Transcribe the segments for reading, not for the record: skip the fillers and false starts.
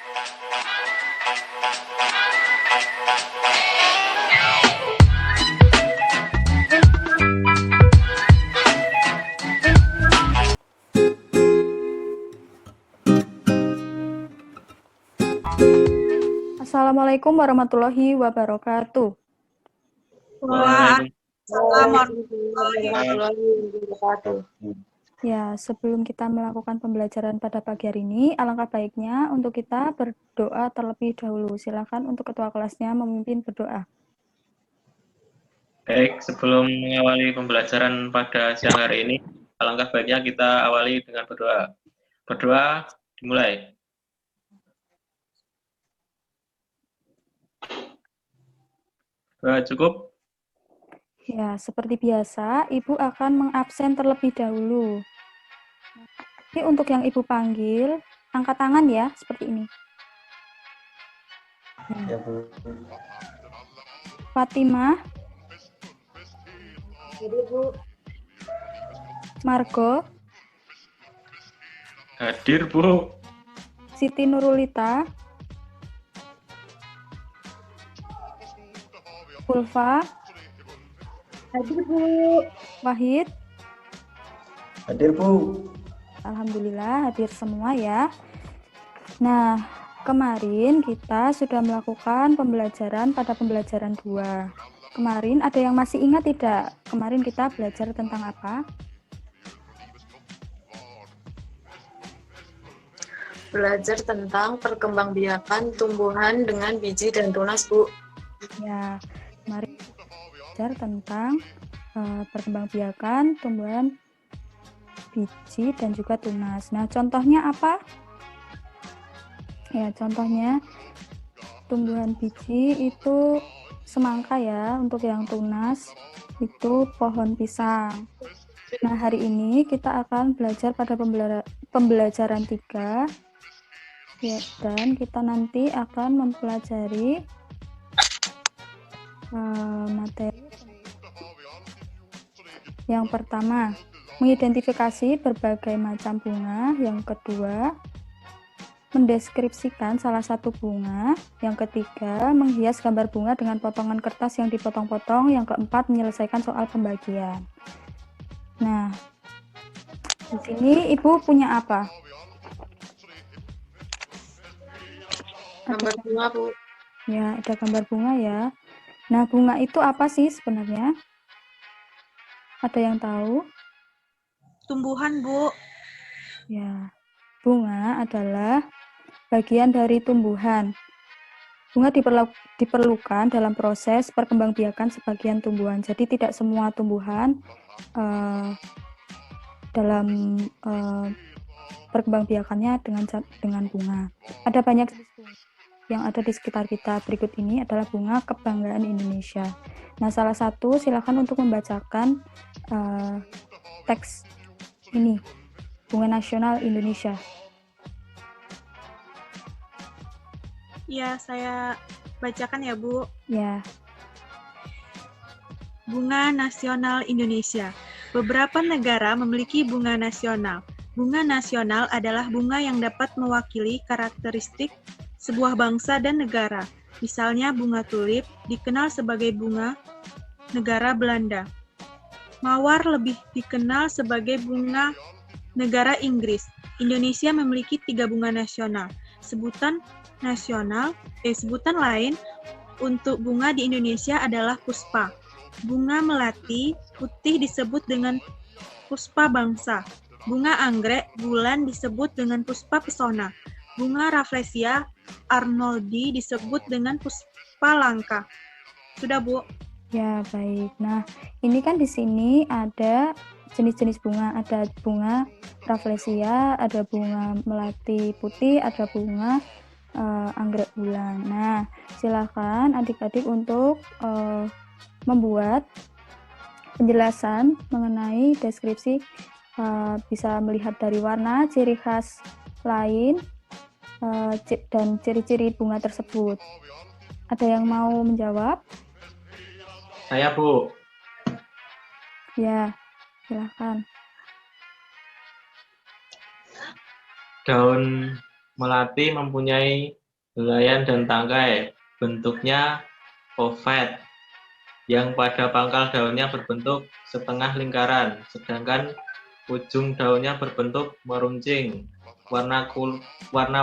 Assalamualaikum warahmatullahi wabarakatuh. Waalaikumsalam warahmatullahi wabarakatuh. Ya, sebelum kita melakukan pembelajaran pada pagi hari ini, alangkah baiknya untuk kita berdoa terlebih dahulu. Silakan untuk ketua kelasnya memimpin berdoa. Baik, sebelum mengawali pembelajaran pada siang hari ini, alangkah baiknya kita awali dengan berdoa. Berdoa dimulai. Doa cukup? Ya, seperti biasa, Ibu akan mengabsen terlebih dahulu. Jadi untuk yang Ibu panggil, angkat tangan ya, seperti ini. Ya, Bu. Fatimah, Jadi, Bu. Margo, Hadir, Bu. Siti Nurulita, Ulfa, Hadir, Bu. Wahid. Hadir, Bu. Alhamdulillah hadir semua ya. Nah, kemarin kita sudah melakukan pembelajaran pada pembelajaran 2. Kemarin ada yang masih ingat tidak? Kemarin kita belajar tentang apa? Belajar tentang perkembangbiakan tumbuhan dengan biji dan tunas, Bu. Ya, kemarin belajar tentang perkembangbiakan tumbuhan biji dan juga tunas. Nah, contohnya apa? Ya, contohnya tumbuhan biji itu semangka ya, untuk yang tunas itu pohon pisang. Nah, hari ini kita akan belajar pada pembelajaran 3 ya, dan kita nanti akan mempelajari materi yang pertama, mengidentifikasi berbagai macam bunga. Yang kedua, mendeskripsikan salah satu bunga. Yang ketiga, menghias gambar bunga dengan potongan kertas yang dipotong-potong. Yang keempat, menyelesaikan soal pembagian. Nah, di sini Ibu punya apa? Gambar bunga, Bu. Ya, ada gambar bunga ya. Nah, bunga itu apa sih sebenarnya? Ada yang tahu? Tumbuhan, Bu. Ya, bunga adalah bagian dari tumbuhan. Bunga diperlukan dalam proses perkembangbiakan sebagian tumbuhan. Jadi tidak semua tumbuhan dalam perkembangbiakannya dengan bunga. Ada banyak yang ada di sekitar kita. Berikut ini adalah bunga kebanggaan Indonesia. Nah, salah satu silakan untuk membacakan teks ini, bunga nasional Indonesia. Ya, saya bacakan ya, Bu. Ya. Bunga nasional Indonesia. Beberapa negara memiliki bunga nasional. Bunga nasional adalah bunga yang dapat mewakili karakteristik sebuah bangsa dan negara. Misalnya bunga tulip dikenal sebagai bunga negara Belanda. Mawar lebih dikenal sebagai bunga negara Inggris. Indonesia memiliki 3 bunga nasional. Sebutan lain untuk bunga di Indonesia adalah puspa. Bunga melati putih disebut dengan puspa bangsa. Bunga anggrek bulan disebut dengan puspa pesona. Bunga rafflesia arnoldi disebut dengan puspa langka. Sudah, Bu? Ya, baik. Nah, ini kan di sini ada jenis-jenis bunga. Ada bunga rafflesia, ada bunga melati putih, ada bunga anggrek bulan. Nah, silakan adik-adik untuk membuat penjelasan mengenai deskripsi, bisa melihat dari warna, ciri khas lain, dan ciri-ciri bunga tersebut. Ada yang mau menjawab? Saya, Bu. Ya, silakan. Daun melati mempunyai helaian dan tangkai. Bentuknya oval, yang pada pangkal daunnya berbentuk setengah lingkaran, sedangkan ujung daunnya berbentuk meruncing, warna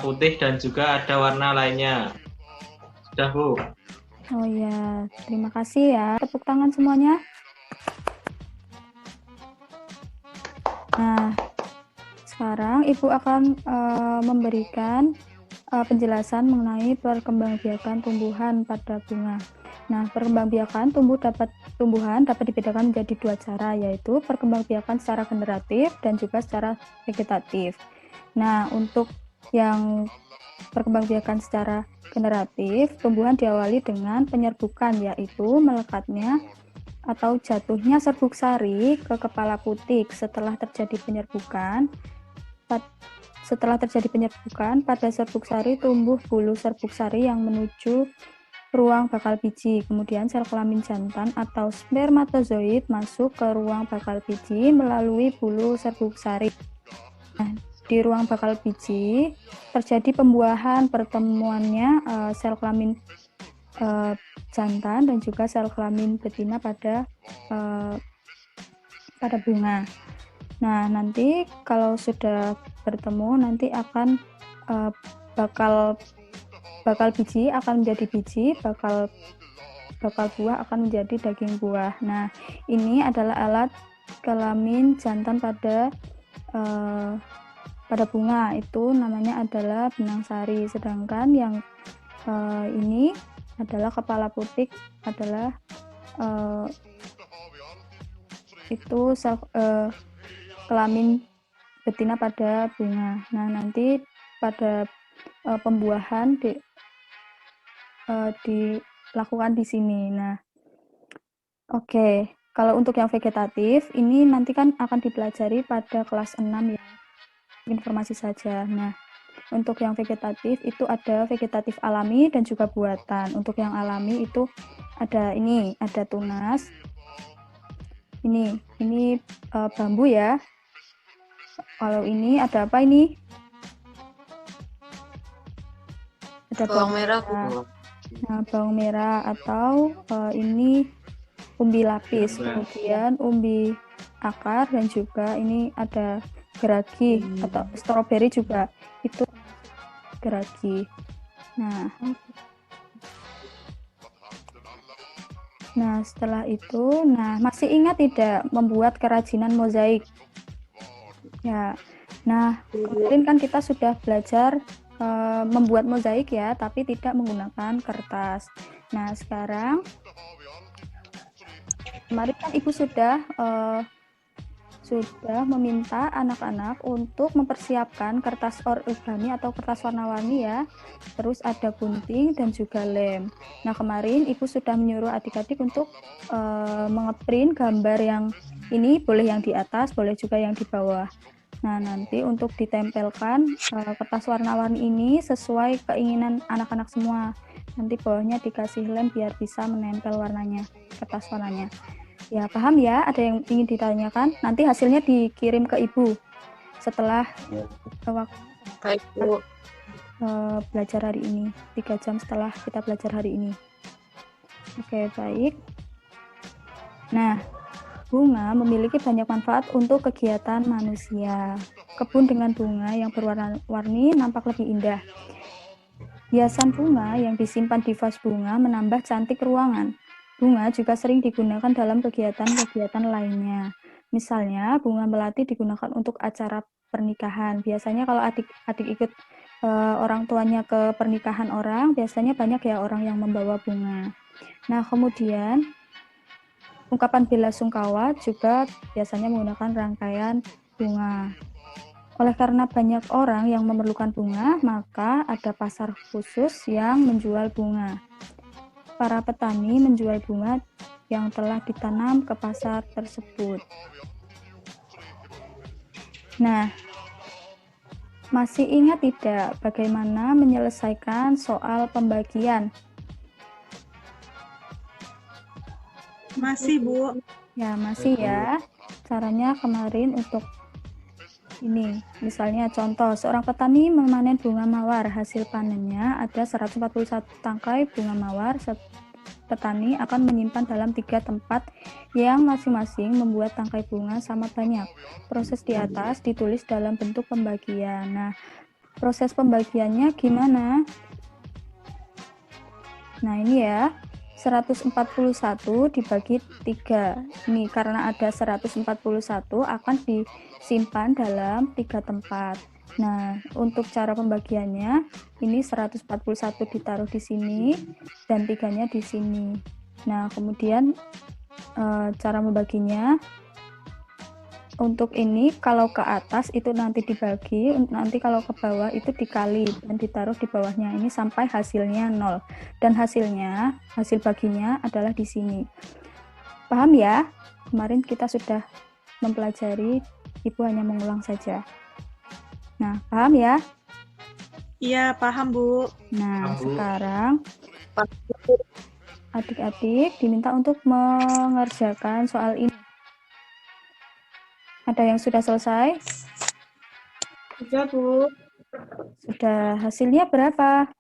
putih dan juga ada warna lainnya. Sudah, Bu? Oh ya, terima kasih ya. Tepuk tangan semuanya. Nah, sekarang Ibu akan memberikan penjelasan mengenai perkembangbiakan tumbuhan pada bunga. Nah, perkembangbiakan tumbuhan dapat dibedakan menjadi dua cara, yaitu perkembangbiakan secara generatif dan juga secara vegetatif. Nah, untuk yang perkembangbiakan secara generatif, tumbuhan diawali dengan penyerbukan, yaitu melekatnya atau jatuhnya serbuk sari ke kepala putik. Setelah terjadi penyerbukan, pada serbuk sari tumbuh bulu serbuk sari yang menuju ruang bakal biji. Kemudian sel kelamin jantan atau spermatozoid masuk ke ruang bakal biji melalui bulu serbuk sari. Nah, di ruang bakal biji terjadi pembuahan, pertemuannya sel kelamin jantan dan juga sel kelamin betina pada bunga. Nah, nanti kalau sudah bertemu, nanti akan bakal biji akan menjadi biji, bakal buah akan menjadi daging buah. Nah, ini adalah alat kelamin jantan pada bunga, itu namanya adalah benang sari. Sedangkan yang ini adalah kepala putik, adalah itu kelamin betina pada bunga. Nah, nanti pada pembuahan dilakukan di sini. Nah, oke. Kalau untuk yang vegetatif, ini nanti kan akan dipelajari pada kelas 6 ya. Informasi saja. Nah, untuk yang vegetatif itu ada vegetatif alami dan juga buatan. Untuk yang alami itu ada tunas. Ini bambu ya. Kalau ini ada apa ini? Ada Bawang merah. Nah, bawang merah atau ini umbi lapis, kemudian umbi akar, dan juga ini ada geragi atau stroberi juga, itu geragi. Nah, setelah itu, masih ingat tidak membuat kerajinan mozaik? Ya. Nah, kemarin kan kita sudah belajar membuat mozaik ya, tapi tidak menggunakan kertas. Nah, sekarang kemarin kan Ibu sudah meminta anak-anak untuk mempersiapkan kertas origami atau kertas warna-warni ya. Terus ada gunting dan juga lem. Nah, kemarin Ibu sudah menyuruh adik-adik untuk mengeprint gambar yang ini, boleh yang di atas, boleh juga yang di bawah. Nah, nanti untuk ditempelkan kertas warna-warni ini sesuai keinginan anak-anak semua. Nanti bawahnya dikasih lem biar bisa menempel warnanya, kertas warnanya. Ya, paham ya? Ada yang ingin ditanyakan? Nanti hasilnya dikirim ke Ibu setelah Baik, Bu. Belajar hari ini, 3 jam setelah kita belajar hari ini. Oke, baik. Nah, bunga memiliki banyak manfaat untuk kegiatan manusia. Kebun dengan bunga yang berwarna-warni nampak lebih indah. Hiasan bunga yang disimpan di vas bunga menambah cantik ruangan. Bunga juga sering digunakan dalam kegiatan-kegiatan lainnya. Misalnya, bunga melati digunakan untuk acara pernikahan. Biasanya kalau adik-adik ikut orang tuanya ke pernikahan orang, biasanya banyak ya orang yang membawa bunga. Nah, kemudian ungkapan bela sungkawa juga biasanya menggunakan rangkaian bunga. Oleh karena banyak orang yang memerlukan bunga, maka ada pasar khusus yang menjual bunga. Para petani menjual bunga yang telah ditanam ke pasar tersebut. Nah, masih ingat tidak bagaimana menyelesaikan soal pembagian? Masih, Bu. Ya, masih ya. Caranya kemarin untuk Ini, misalnya contoh, seorang petani memanen bunga mawar. Hasil panennya ada 141 tangkai bunga mawar. Petani akan menyimpan dalam 3 tempat yang masing-masing membuat tangkai bunga sama banyak. Proses di atas ditulis dalam bentuk pembagian. Nah, proses pembagiannya gimana? Nah, ini ya. 141 dibagi 3. Ini karena ada 141 akan disimpan dalam 3 tempat. Nah, untuk cara pembagiannya, ini 141 ditaruh di sini dan 3-nya di sini. Nah, kemudian cara membaginya, untuk ini kalau ke atas itu nanti dibagi, nanti kalau ke bawah itu dikali dan ditaruh di bawahnya ini sampai hasilnya 0. Dan hasil baginya adalah di sini. Paham ya? Kemarin kita sudah mempelajari, Ibu hanya mengulang saja. Nah, paham ya? Iya, paham, Bu. Nah, Paham, Bu. sekarang adik-adik diminta untuk mengerjakan soal ini. Ada yang sudah selesai? Sudah, Bu. Sudah. Hasilnya berapa?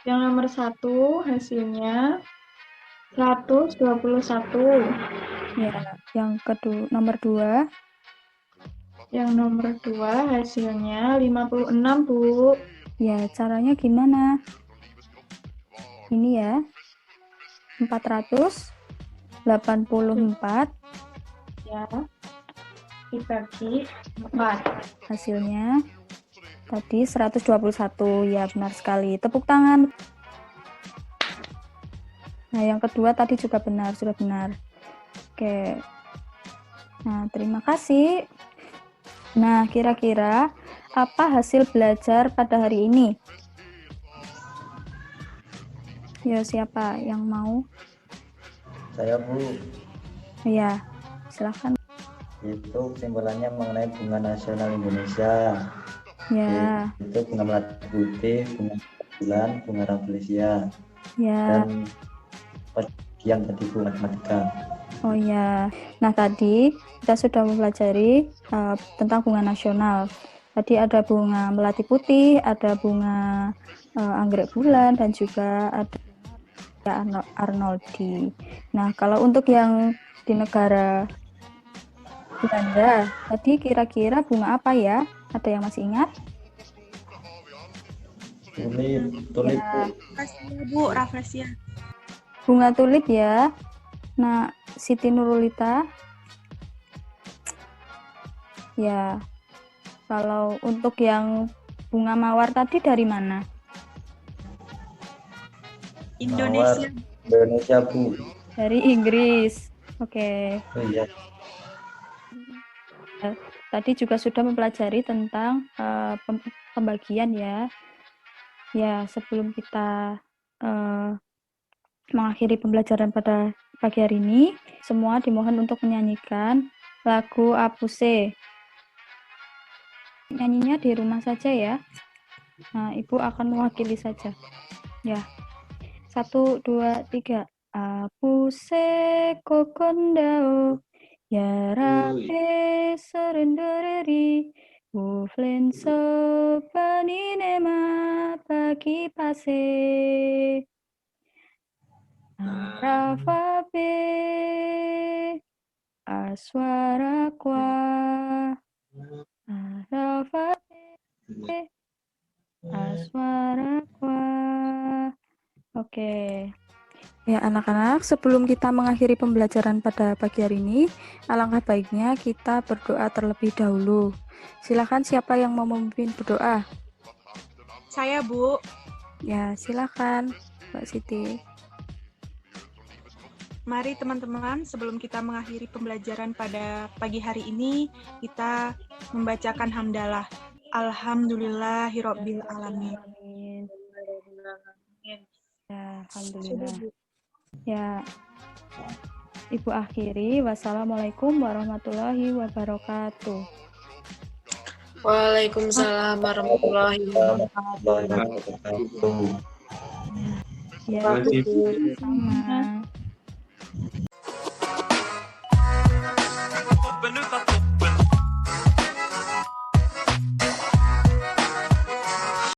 Yang nomor 1 hasilnya 121. Ya, yang kedua, nomor 2. Yang nomor 2 hasilnya 56, Bu. Ya, caranya gimana? Ini ya. 484 Ya. Dibagi 4. hasilnya tadi 121. Ya, benar sekali. Tepuk tangan. Nah, yang kedua tadi juga benar, sudah benar. Oke. Nah, terima kasih. Nah, kira-kira apa hasil belajar pada hari ini? Ya, siapa yang mau? Saya, Bu, Ya, silakan. itu kesimpulannya mengenai bunga nasional Indonesia. Ya, Itu bunga melati putih, bunga bulan, bunga rafflesia, ya. dan bagian tadi Bu matematika. Oh ya. Nah, tadi kita sudah mempelajari tentang bunga nasional. Tadi ada bunga melati putih, ada bunga anggrek bulan, dan juga ada Arnoldi. Nah, kalau untuk yang di negara Belanda, tadi kira-kira bunga apa ya? Ada yang masih ingat? Tulip, Ya, Rafflesia, Bu, Rafflesia. bunga tulip ya. Nah, Siti Nurulita. Ya, kalau untuk yang bunga mawar tadi dari mana? Indonesia. Indonesia, Bu. Dari Inggris. Oke. Oh iya, Tadi juga sudah mempelajari tentang pembagian ya. Ya, sebelum kita mengakhiri pembelajaran pada pagi hari ini, semua dimohon untuk menyanyikan lagu Apuse. Nyanyinya di rumah saja ya. Nah, Ibu akan mewakili saja. Ya. 1, 2, 3. Apuse kokondao yarape serendereri uflen sopaninema pagi pase arafape aswara kwa arafape aswara kwa. Oke. Ya, anak-anak, sebelum kita mengakhiri pembelajaran pada pagi hari ini, alangkah baiknya kita berdoa terlebih dahulu. Silakan, siapa yang mau memimpin berdoa? Saya, Bu. Ya, silakan, Mbak Siti. Mari teman-teman, sebelum kita mengakhiri pembelajaran pada pagi hari ini, kita membacakan hamdalah. Alhamdulillahirabbil alamin. Ya, alhamdulillah. Ya, Ibu akhiri. Wassalamualaikum warahmatullahi wabarakatuh. Waalaikumsalam warahmatullahi wabarakatuh. Ya, Terima kasih, Bu. sama.